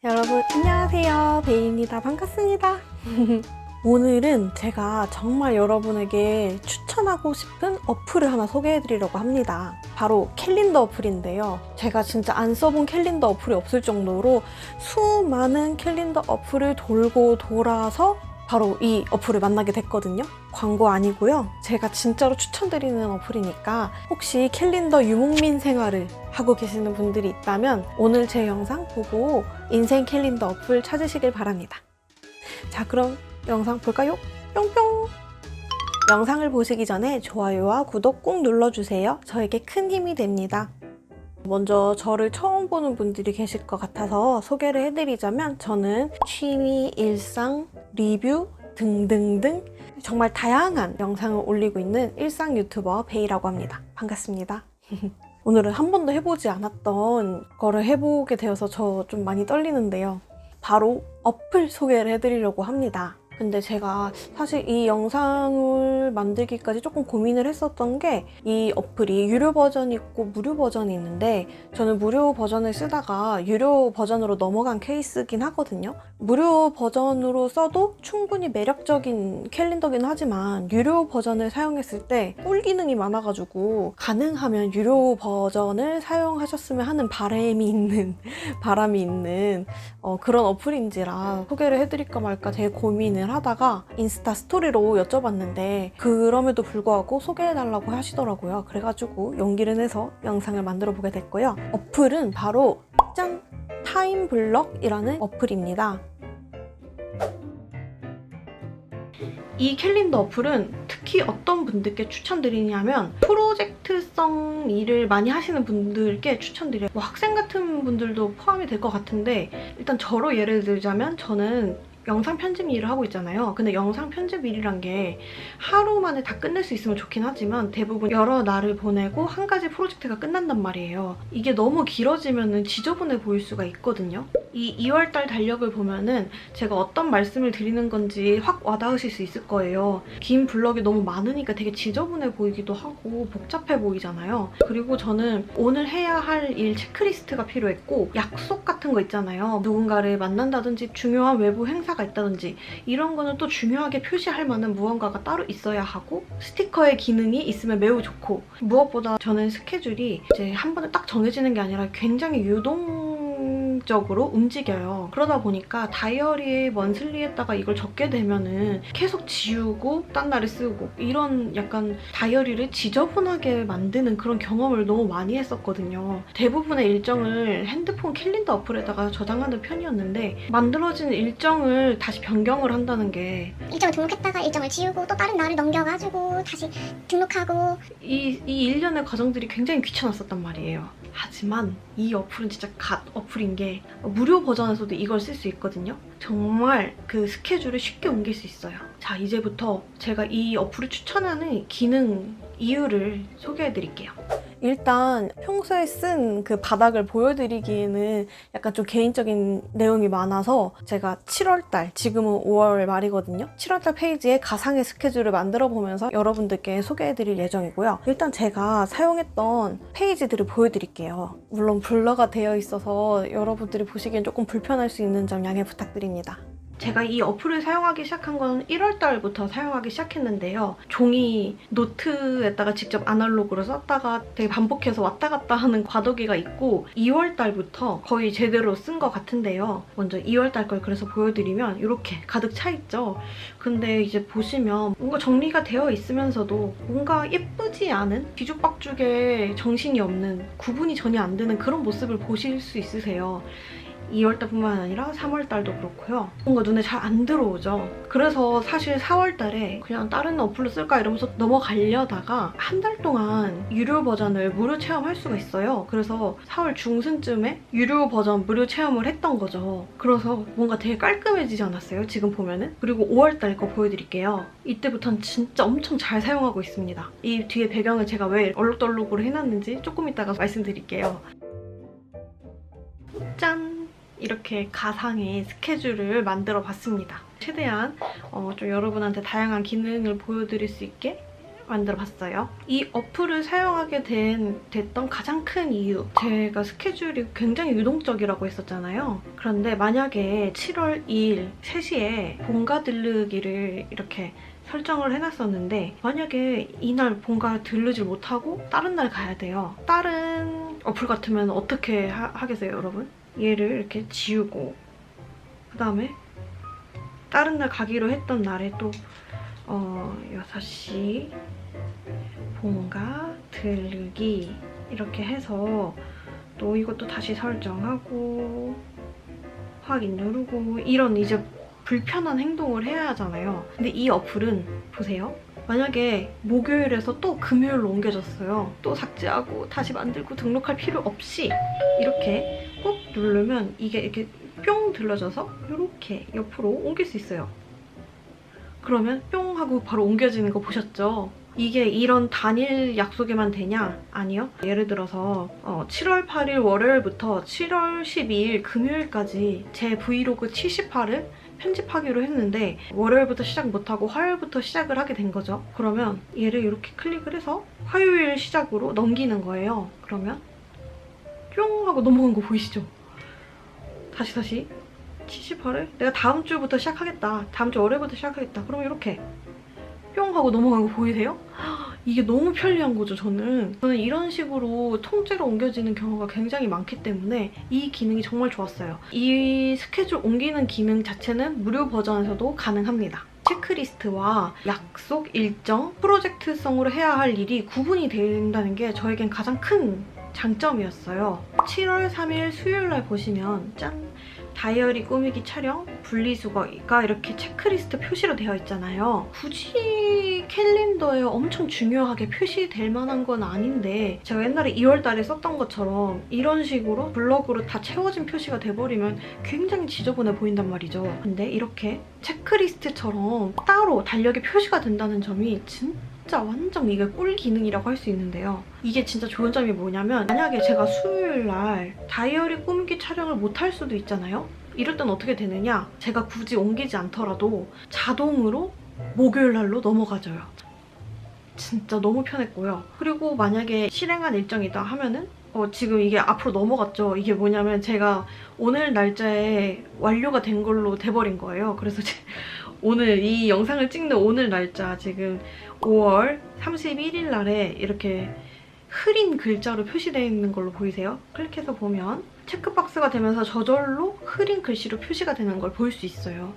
여러분 안녕하세요. 베이입니다. 반갑습니다. 오늘은 제가 정말 여러분에게 추천하고 싶은 어플을 하나 소개해드리려고 합니다. 바로 캘린더 어플인데요. 제가 진짜 안 써본 캘린더 어플이 없을 정도로 수많은 캘린더 어플을 돌고 돌아서 바로 이 어플을 만나게 됐거든요. 광고 아니고요. 제가 진짜로 추천드리는 어플이니까 혹시 캘린더 유목민 생활을 하고 계시는 분들이 있다면 오늘 제 영상 보고 인생 캘린더 어플 찾으시길 바랍니다. 자, 그럼 영상 볼까요? 뿅뿅! 영상을 보시기 전에 좋아요와 구독 꼭 눌러주세요. 저에게 큰 힘이 됩니다. 먼저 저를 처음 보는 분들이 계실 것 같아서 소개를 해드리자면 저는 취미, 일상, 리뷰 등등등 정말 다양한 영상을 올리고 있는 일상 유튜버 베이라고 합니다. 반갑습니다. 오늘은 한 번도 해보지 않았던 거를 해보게 되어서 저 좀 많이 떨리는데요. 바로 어플 소개를 해드리려고 합니다. 근데 제가 사실 이 영상을 만들기까지 조금 고민을 했었던 게 이 어플이 유료 버전이 있고 무료 버전이 있는데 저는 무료 버전을 쓰다가 유료 버전으로 넘어간 케이스긴 하거든요. 무료 버전으로 써도 충분히 매력적인 캘린더긴 하지만 유료 버전을 사용했을 때 꿀 기능이 많아가지고 가능하면 유료 버전을 사용하셨으면 하는 바람이 있는 그런 어플인지라 소개를 해드릴까 말까 되게 고민을 하다가 인스타 스토리로 여쭤봤는데 그럼에도 불구하고 소개해달라고 하시더라고요. 그래가지고 용기를 내서 영상을 만들어 보게 됐고요. 어플은 바로 짠! 타임블럭이라는 어플입니다. 이 캘린더 어플은 특히 어떤 분들께 추천드리냐면 프로젝트성 일을 많이 하시는 분들께 추천드려요. 뭐 학생 같은 분들도 포함이 될 것 같은데 일단 저로 예를 들자면 저는 영상 편집 일을 하고 있잖아요. 근데 영상 편집 일이란 게 하루 만에 다 끝낼 수 있으면 좋긴 하지만 대부분 여러 날을 보내고 한 가지 프로젝트가 끝난단 말이에요. 이게 너무 길어지면 지저분해 보일 수가 있거든요. 이 2월달 달력을 보면은 제가 어떤 말씀을 드리는 건지 확 와닿으실 수 있을 거예요. 긴 블럭이 너무 많으니까 되게 지저분해 보이기도 하고 복잡해 보이잖아요. 그리고 저는 오늘 해야 할 일 체크리스트가 필요했고 약속 같은 거 있잖아요. 누군가를 만난다든지 중요한 외부 행사가 있다든지 이런 거는 또 중요하게 표시할 만한 무언가가 따로 있어야 하고 스티커의 기능이 있으면 매우 좋고 무엇보다 저는 스케줄이 이제 한 번에 딱 정해지는 게 아니라 굉장히 유동적으로 움직여요. 그러다 보니까 다이어리에 먼슬리에다가 이걸 적게 되면은 계속 지우고 딴 날에 쓰고 이런 약간 다이어리를 지저분하게 만드는 그런 경험을 너무 많이 했었거든요. 대부분의 일정을 핸드폰 캘린더 어플에다가 저장하는 편이었는데 만들어진 일정을 다시 변경을 한다는 게 일정을 등록했다가 일정을 지우고 또 다른 날을 넘겨가지고 다시 등록하고 이 일련의 과정들이 굉장히 귀찮았었단 말이에요. 하지만 이 어플은 진짜 갓 어플인 게 무료 버전에서도 이걸 쓸 수 있거든요. 정말 그 스케줄을 쉽게 옮길 수 있어요. 자, 이제부터 제가 이 어플을 추천하는 기능 이유를 소개해 드릴게요. 일단 평소에 쓴 그 바닥을 보여드리기에는 약간 좀 개인적인 내용이 많아서 제가 7월달, 지금은 5월 말이거든요. 7월달 페이지에 가상의 스케줄을 만들어 보면서 여러분들께 소개해드릴 예정이고요. 일단 제가 사용했던 페이지들을 보여드릴게요. 물론 블러가 되어 있어서 여러분들이 보시기엔 조금 불편할 수 있는 점 양해 부탁드립니다. 제가 이 어플을 사용하기 시작한 건 1월달부터 사용하기 시작했는데요. 종이 노트에다가 직접 아날로그로 썼다가 되게 반복해서 왔다 갔다 하는 과도기가 있고 2월달부터 거의 제대로 쓴 것 같은데요. 먼저 2월달 걸 그래서 보여드리면 이렇게 가득 차 있죠. 근데 이제 보시면 뭔가 정리가 되어 있으면서도 뭔가 예쁘지 않은 뒤죽박죽에 정신이 없는 구분이 전혀 안 되는 그런 모습을 보실 수 있으세요. 2월달뿐만 아니라 3월달도 그렇고요. 뭔가 눈에 잘 안 들어오죠. 그래서 사실 4월달에 그냥 다른 어플로 쓸까 이러면서 넘어가려다가 한 달 동안 유료 버전을 무료 체험할 수가 있어요. 그래서 4월 중순쯤에 유료 버전 무료 체험을 했던 거죠. 그래서 뭔가 되게 깔끔해지지 않았어요? 지금 보면은? 그리고 5월달 거 보여드릴게요. 이때부터는 진짜 엄청 잘 사용하고 있습니다. 이 뒤에 배경을 제가 왜 얼룩덜룩으로 해놨는지 조금 이따가 말씀드릴게요. 짠! 이렇게 가상의 스케줄을 만들어 봤습니다. 최대한 좀 여러분한테 다양한 기능을 보여드릴 수 있게 만들어봤어요. 이 어플을 사용하게 됐던 가장 큰 이유, 제가 스케줄이 굉장히 유동적이라고 했었잖아요. 그런데 만약에 7월 2일 3시에 본가 들르기를 이렇게 설정을 해놨었는데 만약에 이날 본가 들르질 못하고 다른 날 가야 돼요. 다른 어플 같으면 어떻게 하겠어요, 여러분? 얘를 이렇게 지우고 그 다음에 다른 날 가기로 했던 날에 또 6시 본가 들르기 이렇게 해서 또 이것도 다시 설정하고 확인 누르고 이런 이제 불편한 행동을 해야 하잖아요. 근데 이 어플은 보세요. 만약에 목요일에서 또 금요일로 옮겨졌어요. 또 삭제하고 다시 만들고 등록할 필요 없이 이렇게 꾹 누르면 이게 이렇게 뿅 들러져서 이렇게 옆으로 옮길 수 있어요. 그러면 뿅 하고 바로 옮겨지는 거 보셨죠? 이게 이런 단일 약속에만 되냐? 아니요. 예를 들어서 7월 8일 월요일부터 7월 12일 금요일까지 제 브이로그 78을 편집하기로 했는데 월요일부터 시작 못하고 화요일부터 시작을 하게 된 거죠. 그러면 얘를 이렇게 클릭을 해서 화요일 시작으로 넘기는 거예요. 그러면 뿅 하고 넘어간 거 보이시죠? 다시 78을 내가 다음 주부터 시작하겠다. 다음 주 월요일부터 시작하겠다. 그러면 이렇게 뿅 하고 넘어간 거 보이세요? 이게 너무 편리한 거죠, 저는 이런 식으로 통째로 옮겨지는 경우가 굉장히 많기 때문에 이 기능이 정말 좋았어요. 이 스케줄 옮기는 기능 자체는 무료 버전에서도 가능합니다. 체크리스트와 약속, 일정, 프로젝트성으로 해야 할 일이 구분이 된다는 게 저에겐 가장 큰 장점이었어요. 7월 3일 수요일날 보시면 짠! 다이어리 꾸미기 촬영, 분리수거가 이렇게 체크리스트 표시로 되어 있잖아요. 굳이 캘린더에 엄청 중요하게 표시될 만한 건 아닌데 제가 옛날에 2월달에 썼던 것처럼 이런 식으로 블럭으로 다 채워진 표시가 돼버리면 굉장히 지저분해 보인단 말이죠. 근데 이렇게 체크리스트처럼 따로 달력에 표시가 된다는 점이 진짜 완전 이게 꿀 기능이라고 할 수 있는데요. 이게 진짜 좋은 점이 뭐냐면 만약에 제가 수요일날 다이어리 꾸미기 촬영을 못 할 수도 있잖아요. 이럴 땐 어떻게 되느냐? 제가 굳이 옮기지 않더라도 자동으로 목요일날로 넘어가져요. 진짜 너무 편했고요. 그리고 만약에 실행한 일정이다 하면은 지금 이게 앞으로 넘어갔죠. 이게 뭐냐면 제가 오늘 날짜에 완료가 된 걸로 돼버린 거예요. 그래서 오늘 이 영상을 찍는 오늘 날짜 지금 5월 31일 날에 이렇게 흐린 글자로 표시되어 있는 걸로 보이세요? 클릭해서 보면 체크박스가 되면서 저절로 흐린 글씨로 표시가 되는 걸 볼 수 있어요.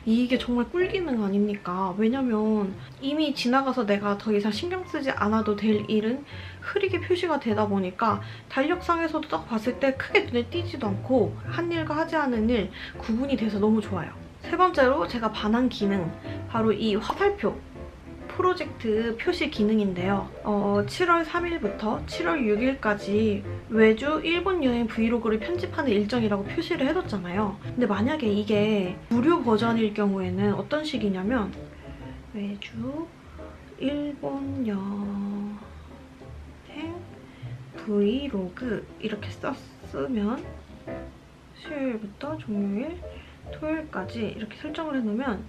이게 정말 꿀기능 아닙니까? 왜냐면 이미 지나가서 내가 더 이상 신경 쓰지 않아도 될 일은 흐리게 표시가 되다 보니까 달력상에서도 딱 봤을 때 크게 눈에 띄지도 않고 한 일과 하지 않은 일 구분이 돼서 너무 좋아요. 세 번째로 제가 반한 기능, 바로 이 화살표 프로젝트 표시 기능인데요. 7월 3일부터 7월 6일까지 외주 일본 여행 브이로그를 편집하는 일정이라고 표시를 해뒀잖아요. 근데 만약에 이게 무료 버전일 경우에는 어떤 식이냐면 외주 일본 여행 브이로그 이렇게 썼으면 수요일부터 종료일 토요일까지 이렇게 설정을 해놓으면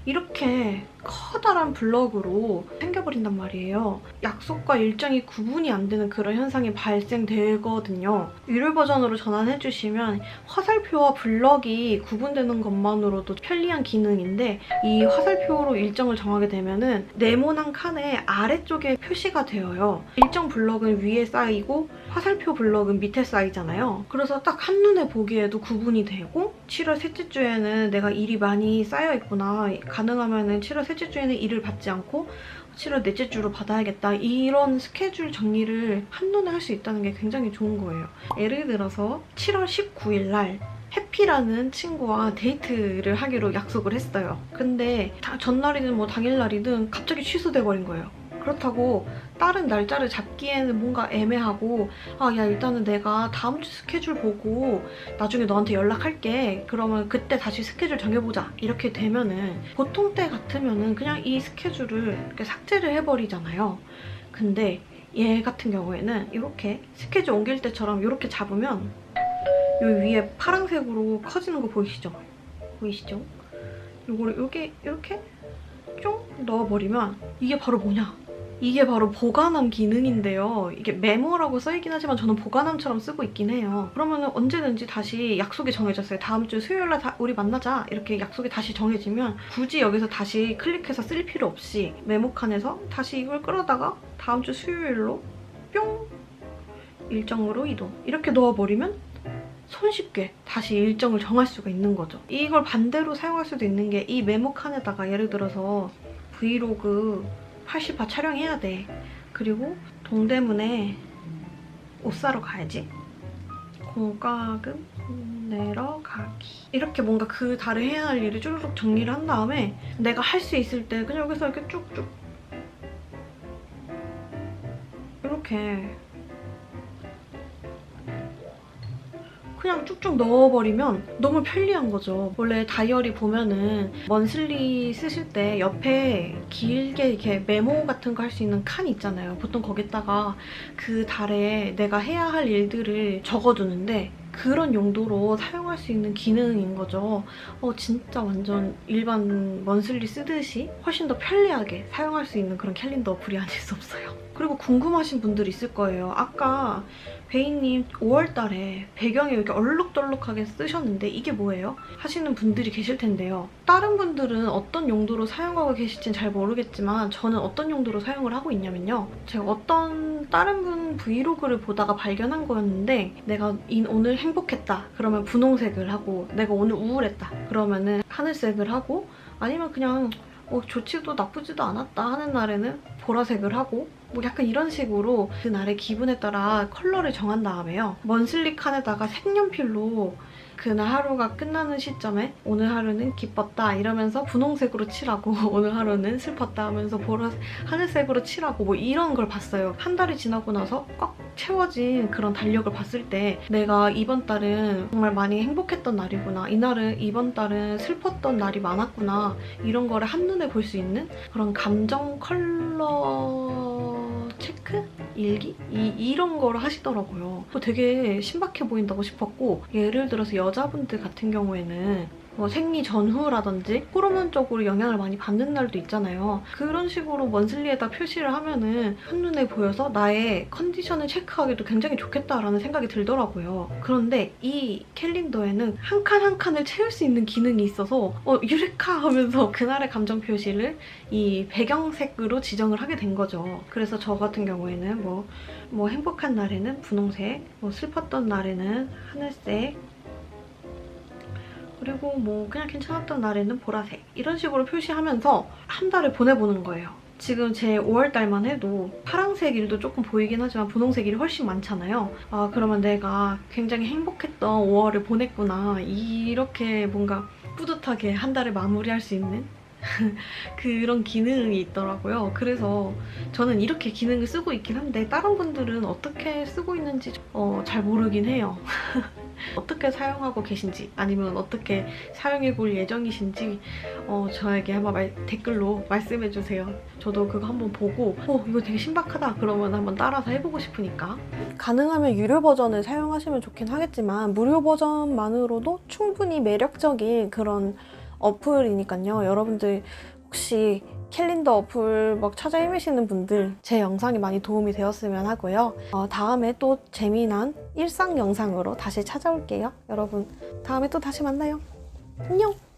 이렇게 커다란 블럭으로 생겨버린단 말이에요. 약속과 일정이 구분이 안 되는 그런 현상이 발생되거든요. 유료 버전으로 전환해주시면 화살표와 블럭이 구분되는 것만으로도 편리한 기능인데 이 화살표로 일정을 정하게 되면은 네모난 칸의 아래쪽에 표시가 되어요. 일정 블럭은 위에 쌓이고 화살표 블럭은 밑에 쌓이잖아요. 그래서 딱 한눈에 보기에도 구분이 되고 7월 셋째 주에는 내가 일이 많이 쌓여있구나. 가능하면 7월 셋째 주에는 일을 받지 않고 7월 넷째 주로 받아야겠다. 이런 스케줄 정리를 한눈에 할 수 있다는 게 굉장히 좋은 거예요. 예를 들어서 7월 19일 날 해피라는 친구와 데이트를 하기로 약속을 했어요. 근데 전날이든 뭐 당일날이든 갑자기 취소돼버린 거예요. 그렇다고 다른 날짜를 잡기에는 뭔가 애매하고 야 일단은 내가 다음 주 스케줄 보고 나중에 너한테 연락할게. 그러면 그때 다시 스케줄 정해보자. 이렇게 되면은 보통 때 같으면은 그냥 이 스케줄을 이렇게 삭제를 해버리잖아요. 근데 얘 같은 경우에는 이렇게 스케줄 옮길 때처럼 이렇게 잡으면 여기 위에 파란색으로 커지는 거 보이시죠? 보이시죠? 요거를 이렇게 쫑 넣어버리면 이게 바로 뭐냐? 이게 바로 보관함 기능인데요. 이게 메모라고 써있긴 하지만 저는 보관함처럼 쓰고 있긴 해요. 그러면 언제든지 다시 약속이 정해졌어요. 다음 주 수요일날 우리 만나자 이렇게 약속이 다시 정해지면 굳이 여기서 다시 클릭해서 쓸 필요 없이 메모칸에서 다시 이걸 끌어다가 다음 주 수요일로 뿅! 일정으로 이동. 이렇게 넣어버리면 손쉽게 다시 일정을 정할 수가 있는 거죠. 이걸 반대로 사용할 수도 있는 게 이 메모칸에다가 예를 들어서 브이로그 80화 촬영해야 돼. 그리고 동대문에 옷 사러 가야지. 공과금 내러 가기. 이렇게 뭔가 그 달에 해야 할 일을 쭈르륵 정리를 한 다음에 내가 할 수 있을 때 그냥 여기서 이렇게 쭉쭉 이렇게 그냥 쭉쭉 넣어버리면 너무 편리한 거죠. 원래 다이어리 보면은 먼슬리 쓰실 때 옆에 길게 이렇게 메모 같은 거 할 수 있는 칸이 있잖아요. 보통 거기다가 그 달에 내가 해야 할 일들을 적어두는데 그런 용도로 사용할 수 있는 기능인 거죠. 진짜 완전 일반 먼슬리 쓰듯이 훨씬 더 편리하게 사용할 수 있는 그런 캘린더 어플이 아닐 수 없어요. 그리고 궁금하신 분들 있을 거예요. 아까 베이님 5월달에 배경에 이렇게 얼룩덜룩하게 쓰셨는데 이게 뭐예요? 하시는 분들이 계실 텐데요. 다른 분들은 어떤 용도로 사용하고 계실지는 잘 모르겠지만 저는 어떤 용도로 사용을 하고 있냐면요. 제가 어떤 다른 분 브이로그를 보다가 발견한 거였는데 내가 오늘 행복했다 그러면 분홍색을 하고 내가 오늘 우울했다 그러면은 하늘색을 하고 아니면 그냥 좋지도 나쁘지도 않았다 하는 날에는 보라색을 하고 뭐 약간 이런 식으로 그 날의 기분에 따라 컬러를 정한 다음에요. 먼슬리 칸에다가 색연필로 그날 하루가 끝나는 시점에 오늘 하루는 기뻤다 이러면서 분홍색으로 칠하고 오늘 하루는 슬펐다 하면서 하늘색으로 칠하고 뭐 이런 걸 봤어요. 한 달이 지나고 나서 꽉 채워진 그런 달력을 봤을 때 내가 이번 달은 정말 많이 행복했던 날이구나. 이번 달은 슬펐던 날이 많았구나. 이런 거를 한눈에 볼 수 있는 그런 감정 컬러 체크? 일기? 이런 거를 하시더라고요. 되게 신박해 보인다고 싶었고 예를 들어서 여자분들 같은 경우에는 뭐 생리 전후라든지 호르몬적으로 영향을 많이 받는 날도 있잖아요. 그런 식으로 먼슬리에다 표시를 하면은 한눈에 보여서 나의 컨디션을 체크하기도 굉장히 좋겠다라는 생각이 들더라고요. 그런데 이 캘린더에는 한 칸 한 칸을 채울 수 있는 기능이 있어서 유레카 하면서 그날의 감정 표시를 이 배경색으로 지정을 하게 된 거죠. 그래서 저 같은 경우에는 뭐 행복한 날에는 분홍색, 뭐 슬펐던 날에는 하늘색, 그리고 뭐 그냥 괜찮았던 날에는 보라색 이런 식으로 표시하면서 한 달을 보내보는 거예요. 지금 제 5월달만 해도 파란색 일도 조금 보이긴 하지만 분홍색 일이 훨씬 많잖아요. 그러면 내가 굉장히 행복했던 5월을 보냈구나. 이렇게 뭔가 뿌듯하게 한 달을 마무리할 수 있는 그런 기능이 있더라고요. 그래서 저는 이렇게 기능을 쓰고 있긴 한데 다른 분들은 어떻게 쓰고 있는지 잘 모르긴 해요. 어떻게 사용하고 계신지 아니면 어떻게 사용해 볼 예정이신지 저에게 한번 댓글로 말씀해 주세요. 저도 그거 한번 보고 이거 되게 신박하다 그러면 한번 따라서 해보고 싶으니까. 가능하면 유료 버전을 사용하시면 좋긴 하겠지만 무료 버전만으로도 충분히 매력적인 그런 어플이니까요. 여러분들 혹시 캘린더 어플 막 찾아 헤매시는 분들 제 영상이 많이 도움이 되었으면 하고요. 다음에 또 재미난 일상 영상으로 다시 찾아올게요. 여러분 다음에 또 다시 만나요. 안녕!